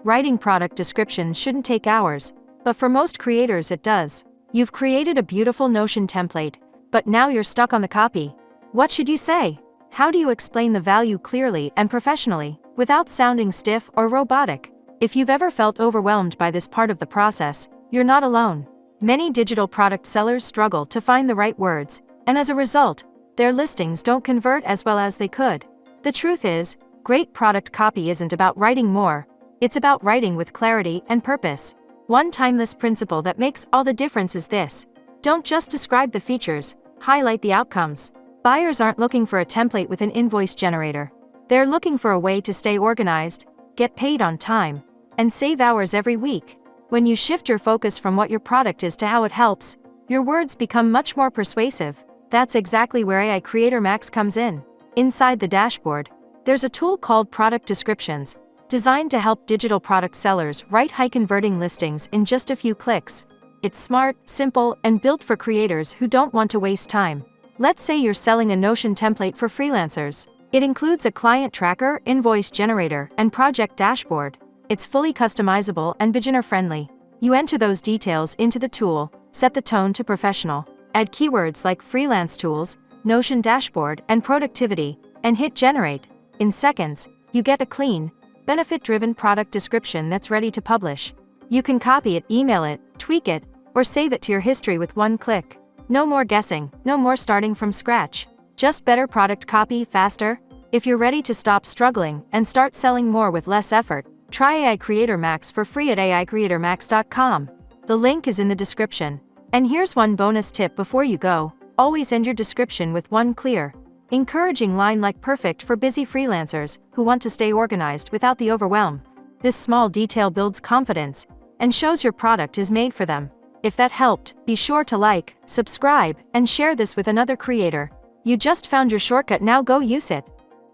Writing product descriptions shouldn't take hours, but for most creators it does. You've created a beautiful Notion template, but now you're stuck on the copy. What should you say? How do you explain the value clearly and professionally, without sounding stiff or robotic? If you've ever felt overwhelmed by this part of the process, you're not alone. Many digital product sellers struggle to find the right words, and as a result, their listings don't convert as well as they could. The truth is, great product copy isn't about writing more, it's about writing with clarity and purpose. One timeless principle that makes all the difference is this: don't just describe the features, highlight the outcomes. Buyers aren't looking for a template with an invoice generator. They're looking for a way to stay organized, get paid on time, and save hours every week. When you shift your focus from what your product is to how it helps, your words become much more persuasive. That's exactly where AI Creator Max comes in. Inside the dashboard, there's a tool called Product Descriptions, designed to help digital product sellers write high-converting listings in just a few clicks. It's smart, simple, and built for creators who don't want to waste time. Let's say you're selling a Notion template for freelancers. It includes a client tracker, invoice generator, and project dashboard. It's fully customizable and beginner-friendly. You enter those details into the tool, set the tone to professional, add keywords like freelance tools, Notion dashboard, and productivity, and hit generate. In seconds, you get a clean, benefit-driven product description that's ready to publish. You can copy it, email it, tweak it, or save it to your history with one click. No more guessing, no more starting from scratch. Just better product copy faster. If you're ready to stop struggling and start selling more with less effort, try AI Creator Max for free at aicreatormax.com. The link is in the description. And here's one bonus tip before you go: always end your description with one clear, encouraging line like perfect for busy freelancers who want to stay organized without the overwhelm. This small detail builds confidence and shows your product is made for them. If that helped, be sure to like, subscribe, and share this with another creator. You just found your shortcut, now go use it.